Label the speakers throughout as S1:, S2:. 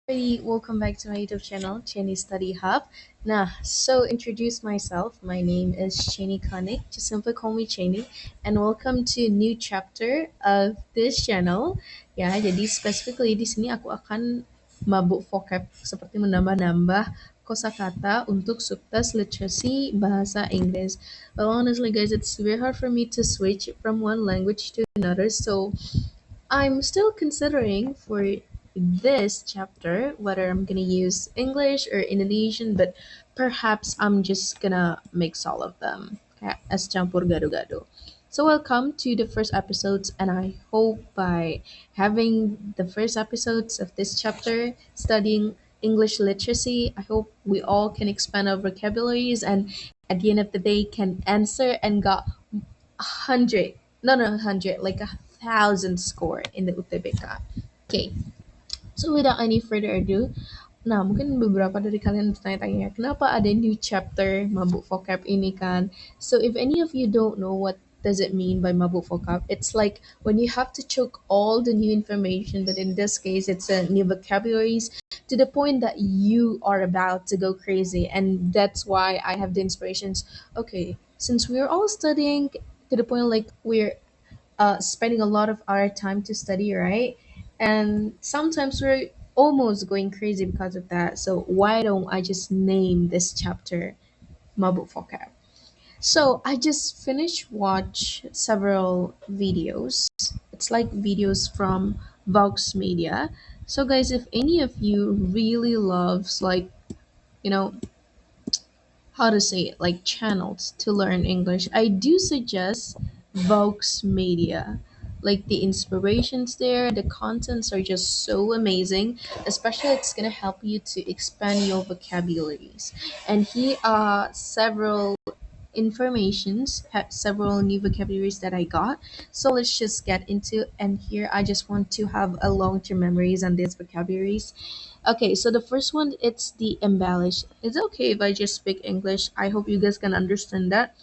S1: Everybody, welcome back to my YouTube channel, Chenny Study Hub. So introduce myself. My name is Chenny Konik. Just simply call me Chenny. And welcome to a new chapter of this channel. Ya, jadi specifically di sini aku akan mabuk vocab seperti menambah-nambah kosakata untuk subtas literasi bahasa Inggris. Well, honestly, guys, it's very hard for me to switch from one language to another. So I'm still considering for this chapter whether I'm gonna use English or Indonesian, but perhaps I'm just gonna mix all of them as campur gado-gado. So welcome to the first episodes, and I hope by having the first episodes of this chapter studying English literacy, I hope we all can expand our vocabularies and at the end of the day can answer and got 100, no, no, 100, like 1,000 score in the UTBK. Okay, so without any further ado, nah mungkin beberapa dari kalian bertanya-tanya, kenapa ada new chapter mabuk vocab ini kan? So if any of you don't know what does it mean by mabuk vocab, it's like when you have to choke all the new information, but in this case, it's a new vocabularies to the point that you are about to go crazy, and that's why I have the inspirations. Okay, since we're all studying to the point like we're spending a lot of our time to study, right? And sometimes we're almost going crazy because of that. So why don't I just name this chapter Mabuk Vocab? So I just finished watch several videos. It's like videos from Vox Media. So guys, if any of you really loves like you know how to say it, like channels to learn English, I do suggest Vox Media. Like the inspirations there, the contents are just so amazing. Especially, it's gonna help you to expand your vocabularies. And here are several several new vocabularies that I got. So let's just get into. And here, I just want to have a long-term memories on these vocabularies. Okay, so the first one, it's the embellish. It's okay if I just speak English. I hope you guys can understand that.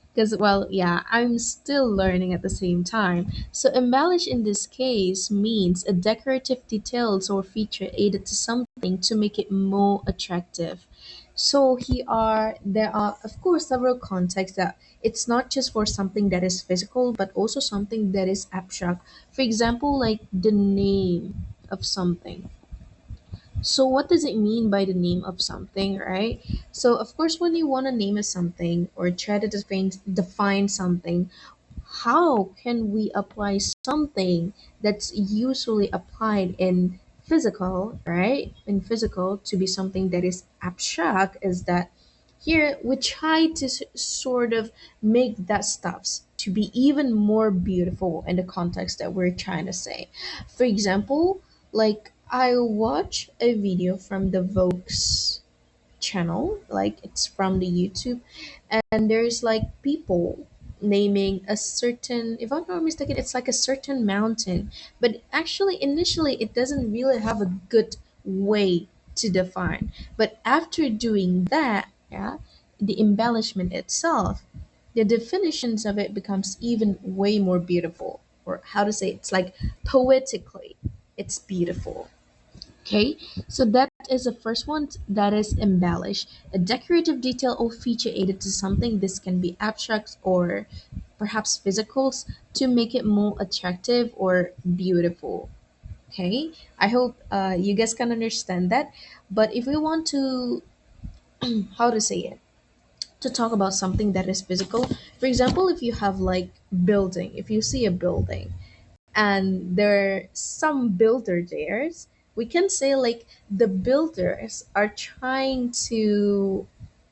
S1: Because, well, yeah, I'm still learning at the same time. So, embellish in this case means a decorative details or feature added to something to make it more attractive. So, there are, of course, several contexts that it's not just for something that is physical, but also something that is abstract. For example, like the name of something. So what does it mean by the name of something, right? So of course when you want to name a something or try to define something, how can we apply something that's usually applied in physical, right? In physical to be something that is abstract is that here we try to sort of make that stuff to be even more beautiful in the context that we're trying to say. For example, like I watch a video from the Vox channel, like it's from the YouTube, and there's like people naming a certain, if I'm not mistaken, it's like a certain mountain, but actually initially it doesn't really have a good way to define. But after doing that, yeah, the embellishment itself, the definitions of it becomes even way more beautiful, or how to say it's like poetically, it's beautiful. Okay, so that is the first one, that is embellish. A decorative detail or feature added to something. This can be abstract or perhaps physicals to make it more attractive or beautiful. Okay, I hope you guys can understand that. But if we want to, how to say it, to talk about something that is physical, for example, if you have like building, if you see a building, and there are some builder there, we can say like the builders are trying to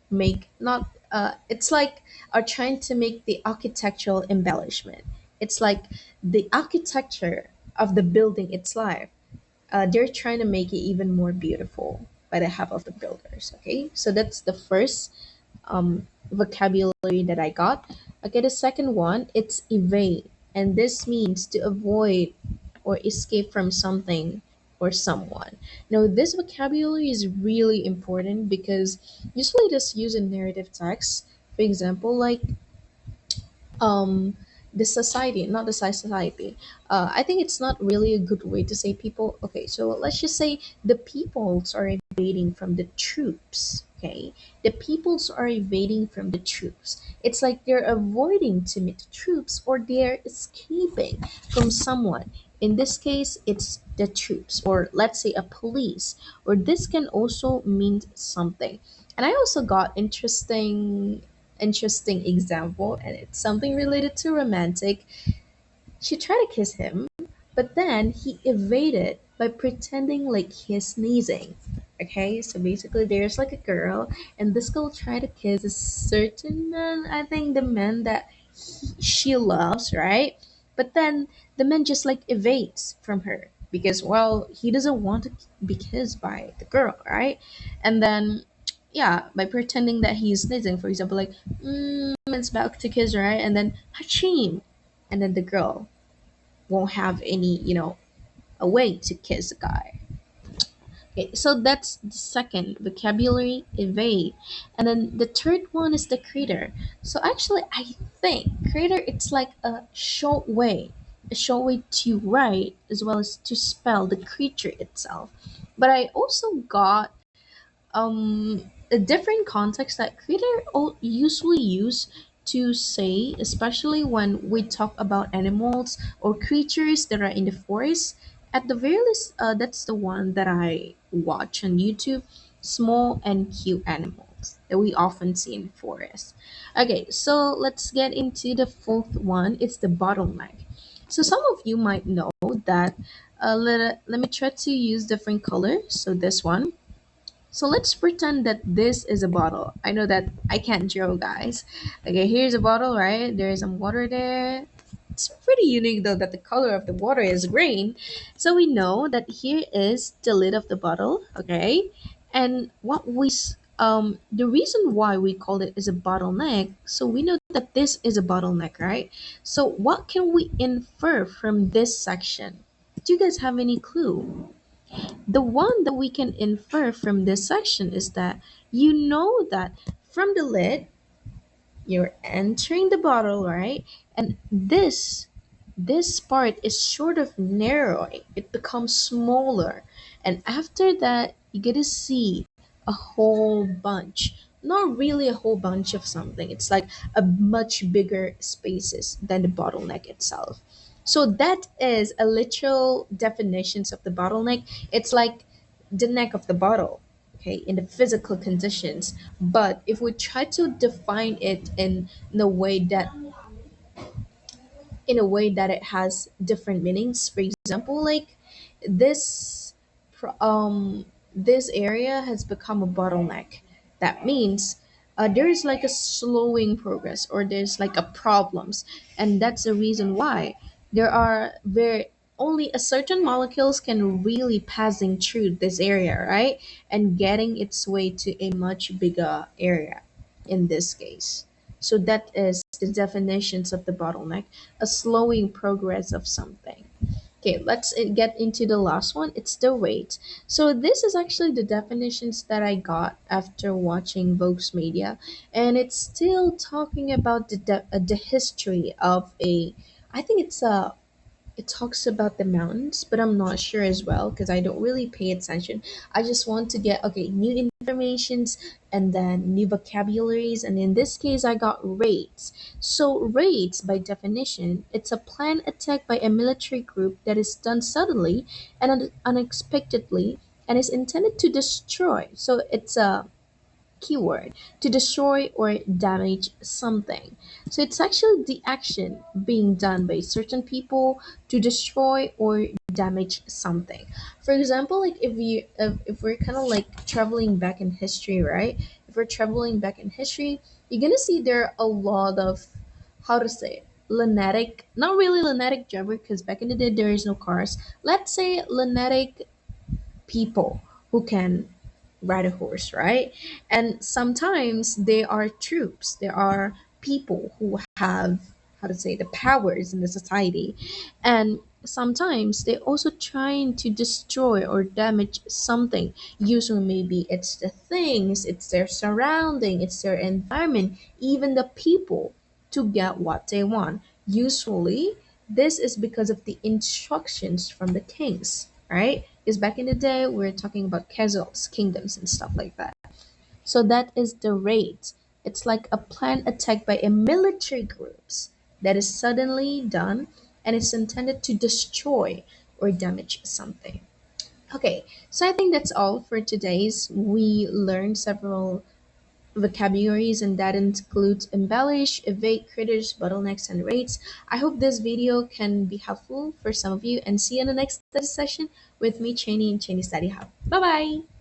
S1: make not it's like are trying to make the architectural embellishment. It's like the architecture of the building itself, they're trying to make it even more beautiful by the help of the builders. Okay, so that's the first vocabulary that I got. Okay, the second one, it's evade, and this means to avoid or escape from something or someone. Now, this vocabulary is really important because usually it is used in narrative text. For example, like um, the society, not the society. I think it's not really a good way to say people. Okay, so let's just say the peoples are evading from the troops. Okay, the peoples are evading from the troops. It's like they're avoiding to meet the troops or they're escaping from someone. In this case, it's the troops, or let's say a police, or this can also mean something. And I also got interesting example, and it's something related to romantic. She tried to kiss him, but then he evaded by pretending like he's sneezing. Okay, so basically there's like a girl, and this girl tried to kiss a certain man, I think the man that she loves, right? But then the man just like evades from her because, well, he doesn't want to be kissed by the girl, right? And then, yeah, by pretending that he's sneezing, for example, like, it's about to kiss, right? And then, hachim! And then the girl won't have any, a way to kiss the guy. Okay, so that's the second vocabulary, evade. And then the third one is the creator. So actually, I think creator, it's like a short way to write as well as to spell the creature itself. But I also got a different context that creator usually use to say, especially when we talk about animals or creatures that are in the forest. At the very least, that's the one that I watch on YouTube. Small and cute animals that we often see in forests. Okay, so let's get into the fourth one. It's the bottleneck. So some of you might know that. Let me try to use different colors. So this one, so let's pretend that this is a bottle. I know that I can't draw, guys. Okay, here's a bottle, right? There's some water there. It's pretty unique though that the color of the water is green. So we know that here is the lid of the bottle, okay? And the reason why we call it is a bottleneck, so we know that this is a bottleneck, right? So what can we infer from this section? Do you guys have any clue? The one that we can infer from this section is that you know that from the lid, you're entering the bottle, right? And this part is sort of narrowing. It becomes smaller. And after that, you get to see a whole bunch. Not really a whole bunch of something. It's like a much bigger spaces than the bottleneck itself. So that is a literal definitions of the bottleneck. It's like the neck of the bottle, okay, in the physical conditions. But if we try to define it in a way that it has different meanings, for example, like this pro- um this area has become a bottleneck. That means there's like a slowing progress, or there's like a problems, and that's the reason why there are very only a certain molecules can really passing through this area, right, and getting its way to a much bigger area in this case. So that is the definitions of the bottleneck, a slowing progress of something. Okay, let's get into the last one. It's the rate. So this is actually the definitions that I got after watching Vogue's Media, and it's still talking about the history of a. I think it talks about the mountains, but I'm not sure as well because I don't really pay attention. I just want to get okay new informations and then new vocabularies, and in this case, I got raids. So raids, by definition, it's a planned attack by a military group that is done suddenly and unexpectedly and is intended to destroy. So it's a keyword to destroy or damage something. So it's actually the action being done by certain people to destroy or damage something. For example, like if we're kind of like traveling back in history, right? If we're traveling back in history, you're gonna see there are a lot of, how to say it, lunatic, not really lunatic driver because back in the day there is no cars. Let's say lunatic people who can ride a horse, right? And sometimes they are troops. There are people who have, how to say, the powers in the society. And sometimes they also trying to destroy or damage something. Usually maybe it's the things, it's their surrounding, it's their environment, even the people to get what they want. Usually, this is because of the instructions from the kings, right? Because back in the day, we're talking about castles, kingdoms, and stuff like that. So that is the raid. It's like a planned attack by a military groups that is suddenly done and it's intended to destroy or damage something. Okay, so I think that's all for today's. We learned several vocabularies and that includes embellish, evade, critters, bottlenecks, and rates. I hope this video can be helpful for some of you and see you in the next study session with me, Cheney and Cheney Study Hub. Bye bye!